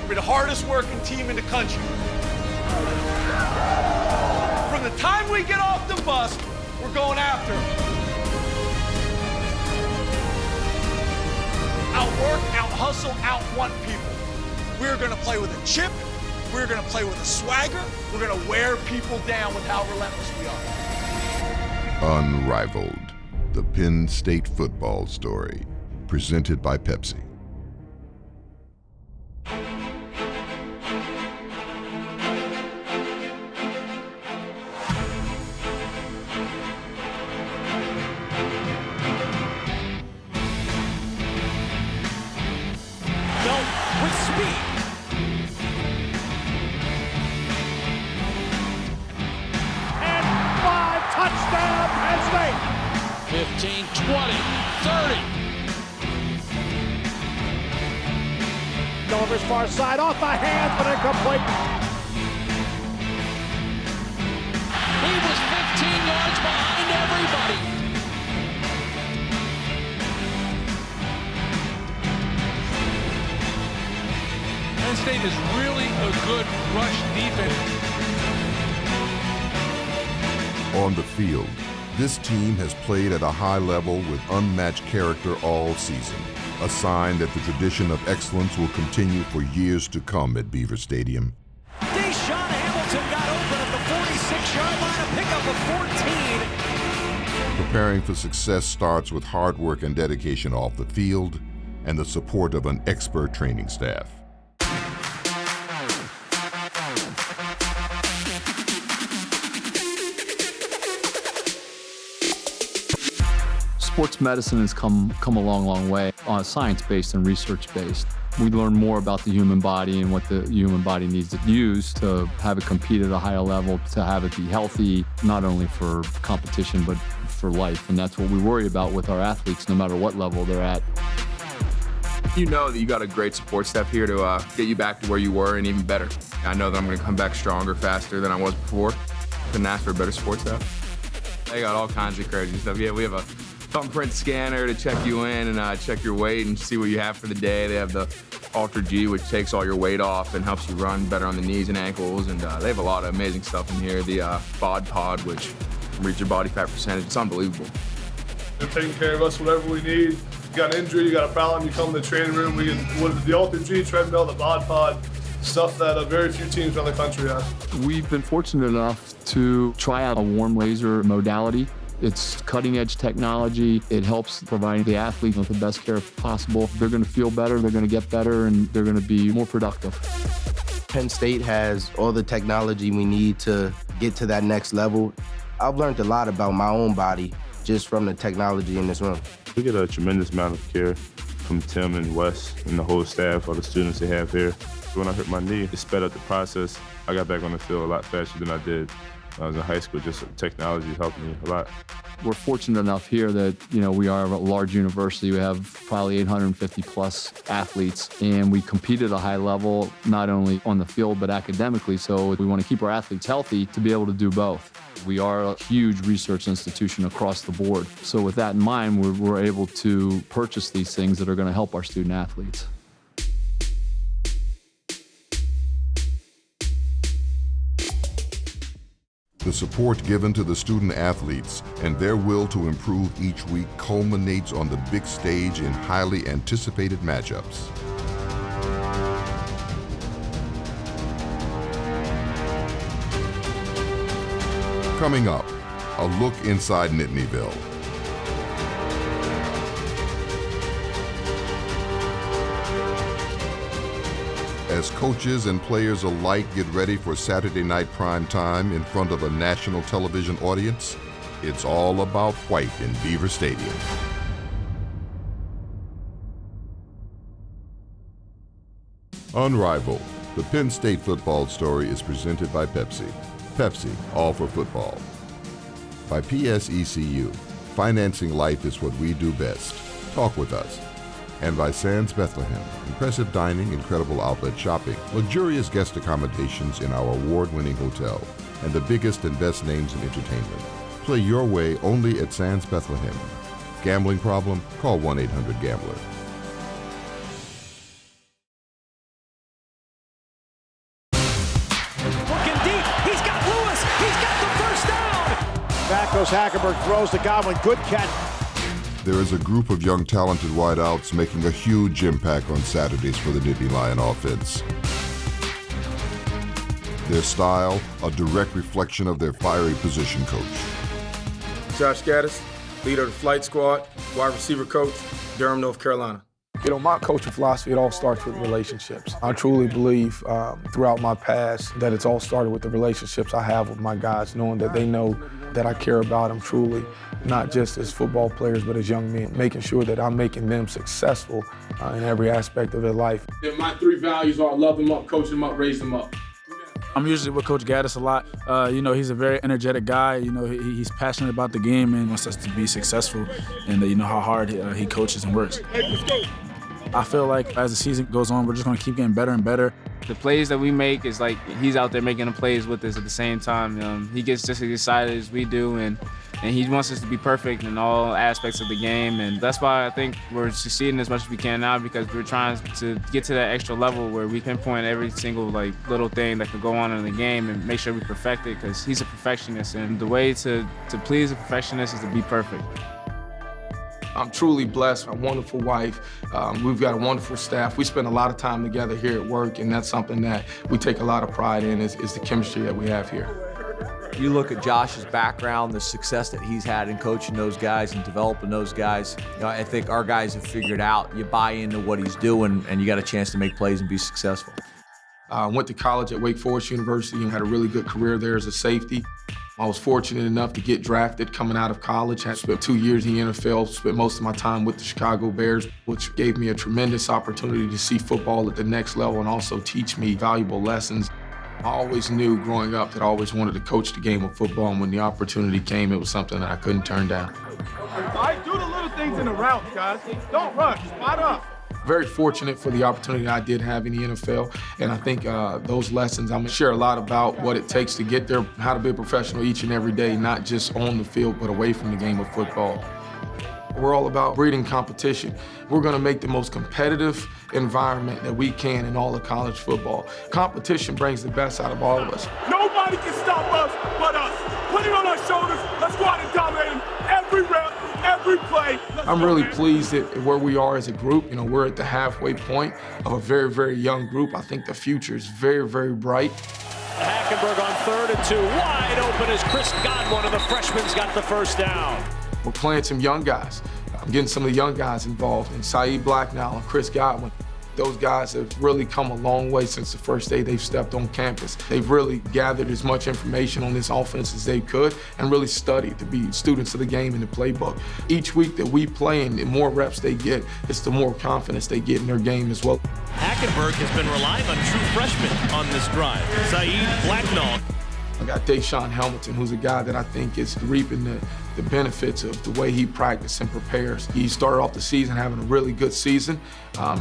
We're the hardest working team in the country. From the time we get off the bus, we're going after them. Outwork, out-hustle, out-want people. We're going to play with a chip. We're going to play with a swagger. We're going to wear people down with how relentless we are. Unrivaled, the Penn State football story, presented by Pepsi. With speed. And 5, touchdown, Penn State. 15, 20, 30. Gulliver's far side, off the hands, but incomplete. He was 15 yards behind everybody. Penn State is really a good rush defense. On the field, this team has played at a high level with unmatched character all season, a sign that the tradition of excellence will continue for years to come at Beaver Stadium. Deshaun Hamilton got open at the 46-yard line, a pickup of 14. Preparing for success starts with hard work and dedication off the field and the support of an expert training staff. Sports medicine has come a long way, science-based and research-based. We learn more about the human body and what the human body needs to use to have it compete at a higher level, to have it be healthy, not only for competition, but for life. And that's what we worry about with our athletes, no matter what level they're at. You know that you got a great support staff here to get you back to where you were and even better. I know that I'm going to come back stronger, faster than I was before. Couldn't ask for a better support staff. They got all kinds of crazy stuff. Yeah, we have a thumbprint scanner to check you in and check your weight and see what you have for the day. They have the Ultra G, which takes all your weight off and helps you run better on the knees and ankles. And they have a lot of amazing stuff in here. The Bod Pod, which can reach your body fat percentage. It's unbelievable. They're taking care of us whatever we need. You got an injury, you got a problem, you come to the training room. We can, with the Ultra G, treadmill, the Bod Pod, stuff that very few teams around the country have. We've been fortunate enough to try out a warm laser modality. It's cutting-edge technology. It helps provide the athlete with the best care possible. They're going to feel better, they're going to get better, and they're going to be more productive. Penn State has all the technology we need to get to that next level. I've learned a lot about my own body just from the technology in this room. We get a tremendous amount of care from Tim and Wes and the whole staff, all the students they have here. When I hurt my knee, it sped up the process. I got back on the field a lot faster than I did when I was in high school. Just technology helped me a lot. We're fortunate enough here that, we are a large university. We have probably 850 plus athletes, and we compete at a high level, not only on the field, but academically. So we want to keep our athletes healthy to be able to do both. We are a huge research institution across the board. So with that in mind, we're able to purchase these things that are going to help our student athletes. The support given to the student athletes and their will to improve each week culminates on the big stage in highly anticipated matchups. Coming up, a look inside Nittanyville. As coaches and players alike get ready for Saturday night prime time in front of a national television audience, it's all about white in Beaver Stadium. Unrivaled, the Penn State football story is presented by Pepsi. Pepsi, all for football. By PSECU, financing life is what we do best. Talk with us. And by Sands Bethlehem, impressive dining, incredible outlet shopping, luxurious guest accommodations in our award-winning hotel, and the biggest and best names in entertainment. Play your way only at Sands Bethlehem. Gambling problem? Call 1-800-GAMBLER. Back goes Hackenberg, throws to Godwin. Good catch. There is a group of young, talented wideouts making a huge impact on Saturdays for the Nittany Lion offense. Their style, a direct reflection of their fiery position coach. Josh Gaddis, leader of the flight squad, wide receiver coach, Durham, North Carolina. You know, my coaching philosophy, it all starts with relationships. I truly believe throughout my past that it's all started with the relationships I have with my guys, knowing that they know that I care about them truly, not just as football players, but as young men, making sure that I'm making them successful in every aspect of their life. My 3 values are love them up, coach them up, raise them up. I'm usually with Coach Gaddis a lot. You know, he's a very energetic guy. You know, he's passionate about the game and wants us to be successful. And you know how hard he coaches and works. Hey, let's go. I feel like as the season goes on, we're just going to keep getting better and better. The plays that we make is like he's out there making the plays with us at the same time. He gets just as excited as we do, and he wants us to be perfect in all aspects of the game. And that's why I think we're succeeding as much as we can now, because we're trying to get to that extra level where we pinpoint every single little thing that could go on in the game and make sure we perfect it, because he's a perfectionist. And the way to please a perfectionist is to be perfect. I'm truly blessed, a wonderful wife. We've got a wonderful staff. We spend a lot of time together here at work, and that's something that we take a lot of pride in, is the chemistry that we have here. You look at Josh's background, the success that he's had in coaching those guys and developing those guys. You know, I think our guys have figured out you buy into what he's doing, and you got a chance to make plays and be successful. Went to college at Wake Forest University and had a really good career there as a safety. I was fortunate enough to get drafted coming out of college. I spent 2 years in the NFL, spent most of my time with the Chicago Bears, which gave me a tremendous opportunity to see football at the next level and also teach me valuable lessons. I always knew growing up that I always wanted to coach the game of football, and when the opportunity came, it was something that I couldn't turn down. All right, do the little things in the routes, guys. Don't rush, spot up. Very fortunate for the opportunity I did have in the NFL, and I think those lessons, I'm gonna share a lot about what it takes to get there, how to be a professional each and every day, not just on the field, but away from the game of football. We're all about breeding competition. We're gonna make the most competitive environment that we can in all of college football. Competition brings the best out of all of us. Nobody can stop us but us. Put it on our shoulders. Let's go out and dominate them every rep, every play. I'm really pleased at where we are as a group. You know, we're at the halfway point of a very, very young group. I think the future is very, very bright. Hackenberg on 3rd and 2, wide open as Chris Godwin, and the freshman's got the first down. We're playing some young guys. I'm getting some of the young guys involved, and Saeed Blacknell and Chris Godwin. Those guys have really come a long way since the first day they've stepped on campus. They've really gathered as much information on this offense as they could and really studied to be students of the game in the playbook. Each week that we play and the more reps they get, it's the more confidence they get in their game as well. Hackenberg has been relying on true freshmen on this drive. Saeed Blacknell. I got Deshaun Hamilton, who's a guy that I think is reaping the benefits of the way he practices and prepares. He started off the season having a really good season.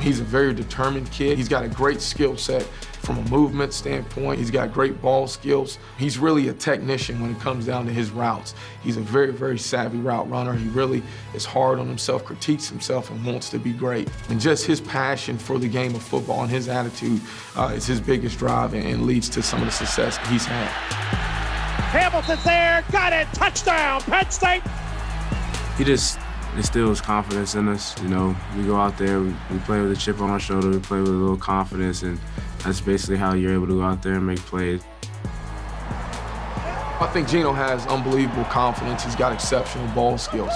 He's a very determined kid. He's got a great skill set from a movement standpoint. He's got great ball skills. He's really a technician when it comes down to his routes. He's a very, very savvy route runner. He really is hard on himself, critiques himself, and wants to be great. And just his passion for the game of football and his attitude is his biggest drive and leads to some of the success he's had. Hamilton's there, got it, touchdown, Penn State. He just instills confidence in us. You know, we go out there, we play with a chip on our shoulder, we play with a little confidence, and that's basically how you're able to go out there and make plays. I think Geno has unbelievable confidence. He's got exceptional ball skills.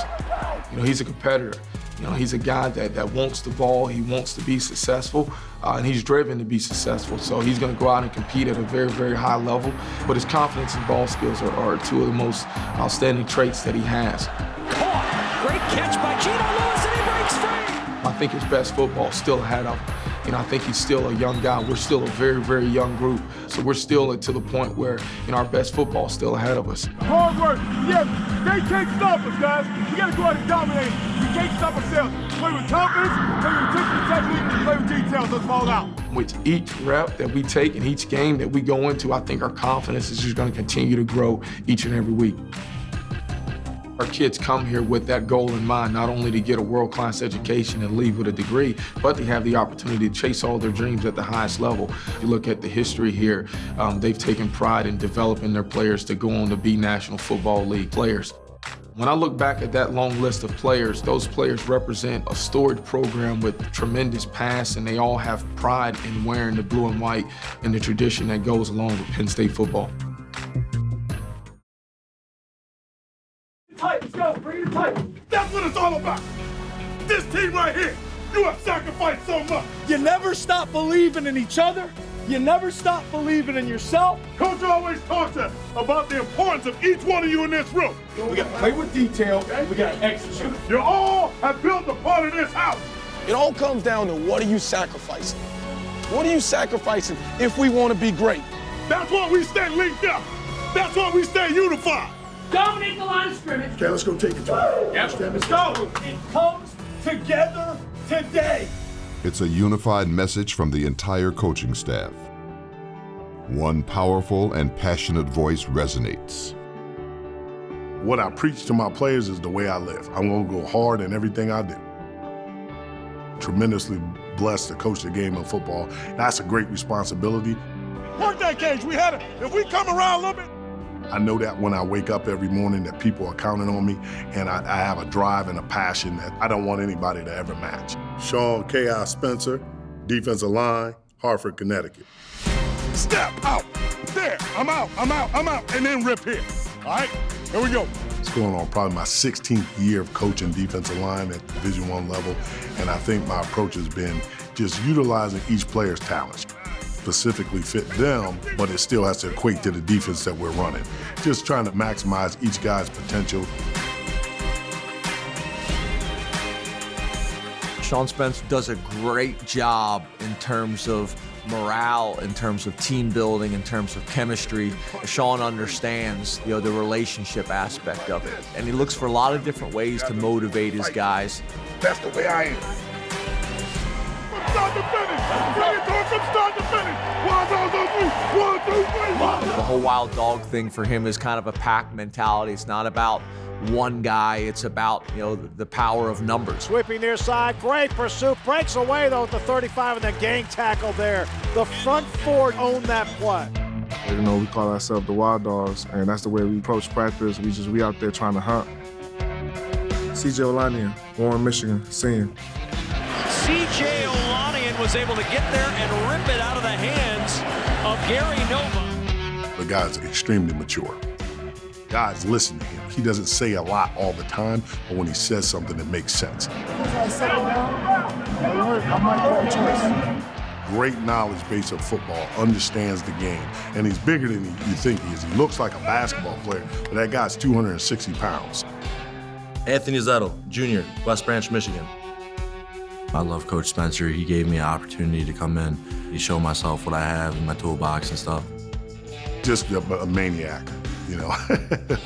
You know, he's a competitor. You know, he's a guy that wants the ball, he wants to be successful, and he's driven to be successful. So he's going to go out and compete at a very, very high level. But his confidence and ball skills are two of the most outstanding traits that he has. Caught. Great catch by Geno Lewis, and he breaks free. I think his best football is still ahead of him. You know, I think he's still a young guy. We're still a very, very young group. So we're still to the point where, you know, our best football is still ahead of us. Hard work. Yes, they can't stop us, guys. We got to go out and dominate. We can't stop ourselves. Play with confidence, play with attention to technique, play with details. Let's ball out. With each rep that we take and each game that we go into, I think our confidence is just going to continue to grow each and every week. Our kids come here with that goal in mind, not only to get a world-class education and leave with a degree, but to have the opportunity to chase all their dreams at the highest level. You look at the history here, they've taken pride in developing their players to go on to be National Football League players. When I look back at that long list of players, those players represent a storied program with tremendous past, and they all have pride in wearing the blue and white and the tradition that goes along with Penn State football. Tight, let's go, bring it tight. That's what it's all about. This team right here, you have sacrificed so much. You never stop believing in each other. You never stop believing in yourself. Coach always talks about the importance of each one of you in this room. We got to play with detail, we got to execute. You all have built a part of this house. It all comes down to what are you sacrificing? What are you sacrificing if we want to be great? That's why we stay linked up. That's why we stay unified. Dominate the line of scrimmage. Okay, let's go take it. Yep. Let's go. It comes together today. It's a unified message from the entire coaching staff. One powerful and passionate voice resonates. What I preach to my players is the way I live. I'm going to go hard in everything I do. Tremendously blessed to coach the game of football. That's a great responsibility. Work that cage. We had it. If we come around a little bit. I know that when I wake up every morning that people are counting on me, and I have a drive and a passion that I don't want anybody to ever match. Sean K.I. Spencer, defensive line, Hartford, Connecticut. Step out. There. I'm out. And then rip here. All right? Here we go. It's going on probably my 16th year of coaching defensive line at Division I level, and I think my approach has been just utilizing each player's talents. Specifically fit them, but it still has to equate to the defense that we're running. Just trying to maximize each guy's potential. Sean Spence does a great job in terms of morale, in terms of team building, in terms of chemistry. Sean understands, the relationship aspect of it, and he looks for a lot of different ways to motivate his guys. That's the way I am. From start to finish. Bring it to him from start to finish. 1, 2, 3. 1, 2, 3. The whole wild dog thing for him is kind of a pack mentality. It's not about one guy, it's about, the power of numbers. Sweeping near side, great pursuit, breaks away though with the 35 and the gang tackle there. The front four own that play. We call ourselves the Wild Dogs, and that's the way we approach practice. We out there trying to hunt. C.J. Olaniyan, Warren, Michigan, senior. C.J. Olaniyan was able to get there and rip it out of the hands of Gary Nova. The guy's extremely mature. Guys listen to him. He doesn't say a lot all the time, but when he says something, it makes sense. Great knowledge base of football, understands the game, and he's bigger than you think he is. He looks like a basketball player, but that guy's 260 pounds. Anthony Zettel, Jr., West Branch, Michigan. I love Coach Spencer. He gave me an opportunity to come in. He showed myself what I have in my toolbox and stuff. Just a maniac,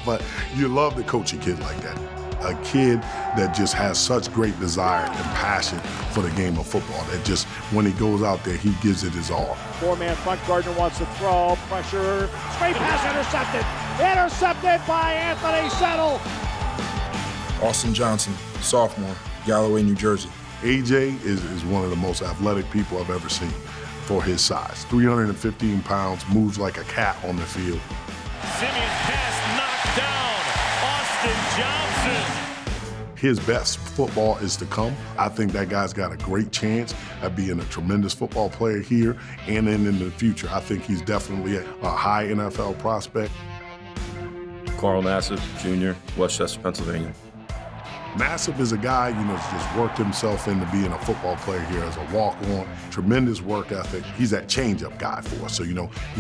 but you love to coach a kid like that. A kid that just has such great desire and passion for the game of football that just, when he goes out there, he gives it his all. Four-man front, Gardner wants to throw, pressure, straight pass intercepted. Intercepted by Anthony Zettel. Austin Johnson, sophomore, Galloway, New Jersey. AJ is one of the most athletic people I've ever seen for his size. 315 pounds, moves like a cat on the field. Simeon pass knocked down. Austin Johnson. His best football is to come. I think that guy's got a great chance at being a tremendous football player here and in the future. I think he's definitely a high NFL prospect. Carl Nassib, Jr., Westchester, Pennsylvania. Nassib is a guy, that's just worked himself into being a football player here as a walk-on, tremendous work ethic. He's that change-up guy for us. So, you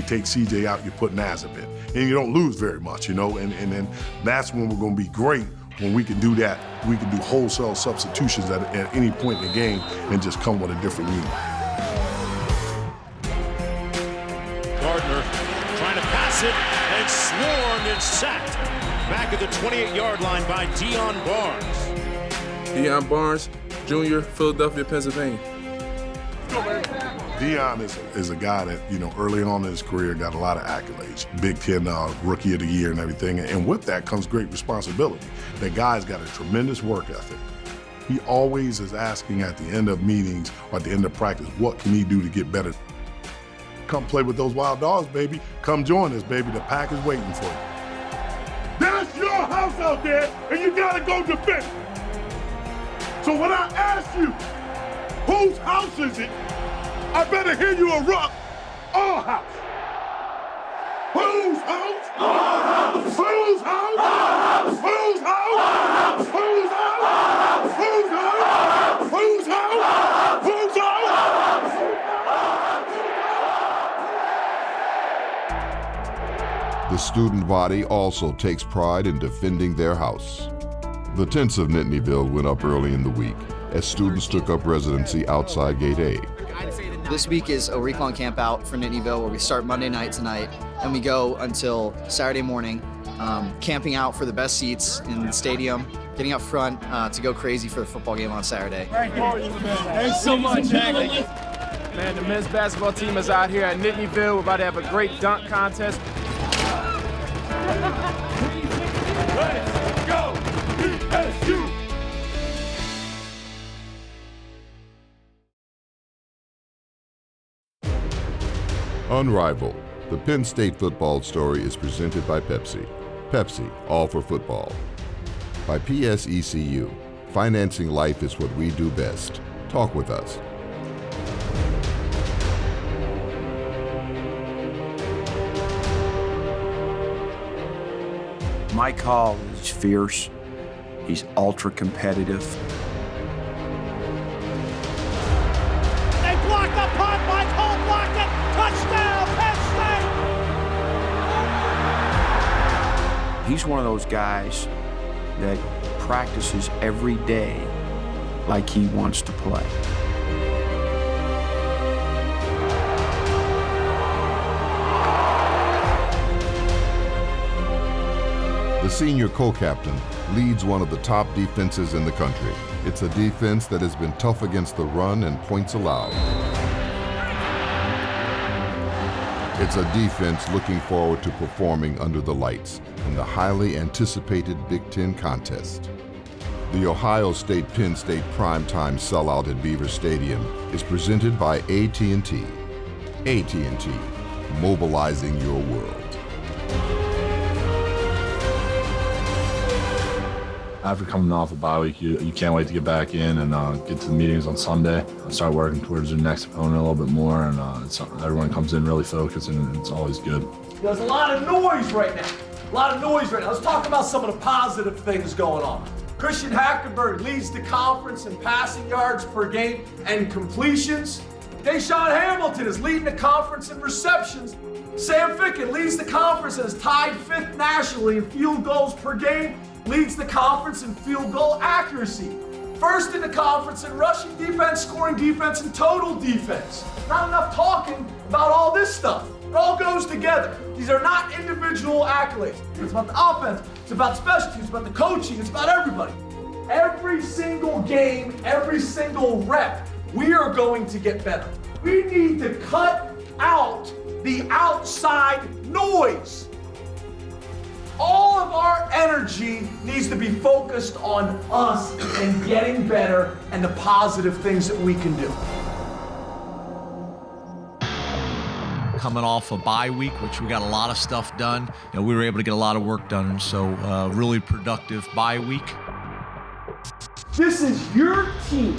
take CJ out, you put Nassib in, and you don't lose very much, and then that's when we're going to be great, when we can do that. We can do wholesale substitutions at any point in the game and just come with a different unit. Gardner trying to pass it and swarmed and sacked. Back at the 28-yard line by Deion Barnes. Deion Barnes, Jr., Philadelphia, Pennsylvania. Deion is a guy that, early on in his career got a lot of accolades. Big Ten Rookie of the Year and everything. And with that comes great responsibility. That guy's got a tremendous work ethic. He always is asking at the end of meetings or at the end of practice, what can he do to get better? Come play with those Wild Dogs, baby. Come join us, baby. The pack is waiting for you. That's your house out there, and you gotta go defend it. So when I ask you, whose house is it? I better hear you erupt. Our house. Whose house? Our house. Whose house? Our house. Whose house? Whose house? Whose house? Whose house? Whose house? The student body also takes pride in defending their house. The tents of Nittanyville went up early in the week as students took up residency outside Gate A. This week is a week-long camp out for Nittanyville where we start Monday night tonight and we go until Saturday morning, camping out for the best seats in the stadium, getting up front to go crazy for the football game on Saturday. Thanks so much, man. The men's basketball team is out here at Nittanyville. We're about to have a great dunk contest. Let's go, PSU! Unrivaled, the Penn State football story is presented by Pepsi. Pepsi, all for football. By PSECU, financing life is what we do best. Talk with us. Mike Hall is fierce. He's ultra competitive. They blocked the punt. Mike Hall blocked it. Touchdown, Penn State. He's one of those guys that practices every day like he wants to play. The senior co-captain leads one of the top defenses in the country. It's a defense that has been tough against the run and points allowed. It's a defense looking forward to performing under the lights in the highly anticipated Big Ten contest. The Ohio State-Penn State primetime sellout at Beaver Stadium is presented by AT&T. AT&T, mobilizing your world. After coming off a bye week, you can't wait to get back in and get to the meetings on Sunday. Start working towards your next opponent a little bit more, and everyone comes in really focused, and it's always good. There's a lot of noise right now. Let's talk about some of the positive things going on. Christian Hackenberg leads the conference in passing yards per game and completions. Deshaun Hamilton is leading the conference in receptions. Sam Ficken leads the conference and is tied 5th nationally in field goals per game. Leads the conference in field goal accuracy. First in the conference in rushing defense, scoring defense, and total defense. Not enough talking about all this stuff. It all goes together. These are not individual accolades. It's about the offense, it's about special teams, it's about the coaching, it's about everybody. Every single game, every single rep, we are going to get better. We need to cut out the outside noise. All of our energy needs to be focused on us and getting better and the positive things that we can do. Coming off a bye week, which we got a lot of stuff done. We were able to get a lot of work done, so really productive bye week. This is your team.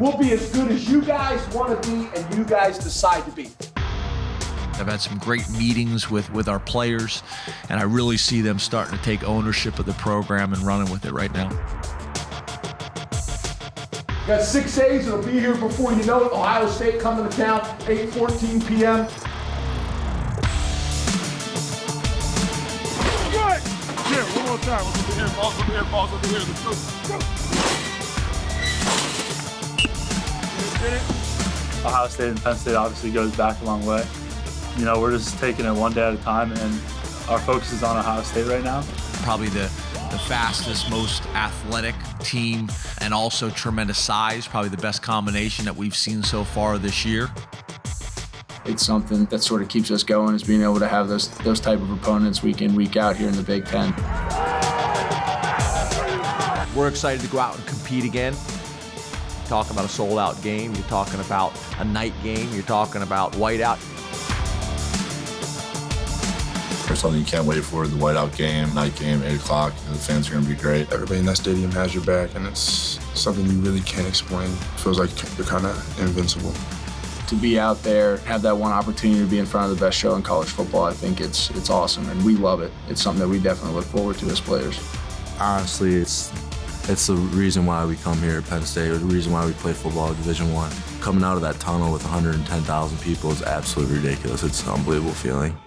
We'll be as good as you guys want to be and you guys decide to be. I've had some great meetings with our players, and I really see them starting to take ownership of the program and running with it right now. Got 6 A's, it'll be here before you know it. Ohio State coming to town, 8:14 p.m. Good! Here, one more time. Over here, balls over here, balls over here. Let's go. Get it? Ohio State and Penn State obviously goes back a long way. We're just taking it one day at a time, and our focus is on Ohio State right now. Probably the fastest, most athletic team, and also tremendous size. Probably the best combination that we've seen so far this year. It's something that sort of keeps us going, is being able to have those type of opponents week in, week out here in the Big Ten. We're excited to go out and compete again. You're talking about a sold-out game. You're talking about a night game. You're talking about whiteout. There's something you can't wait for, the whiteout game, night game, 8 o'clock. The fans are going to be great. Everybody in that stadium has your back, and it's something you really can't explain. It feels like you're kind of invincible. To be out there, have that one opportunity to be in front of the best show in college football, I think it's awesome, and we love it. It's something that we definitely look forward to as players. Honestly, it's the reason why we come here at Penn State, the reason why we play football at Division I. Coming out of that tunnel with 110,000 people is absolutely ridiculous. It's an unbelievable feeling.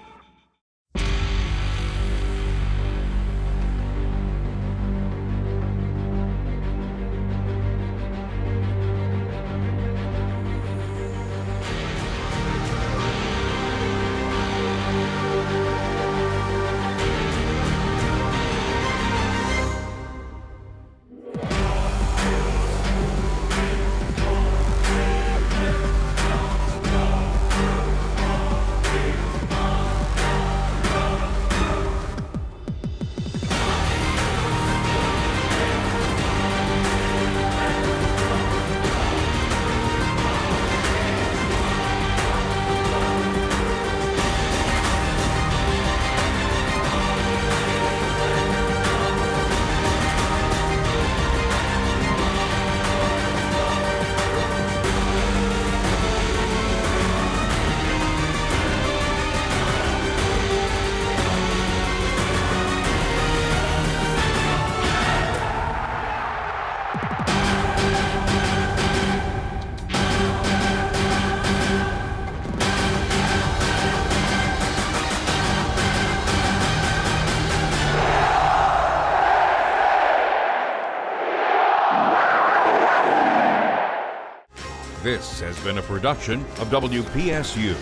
This has been a production of WPSU.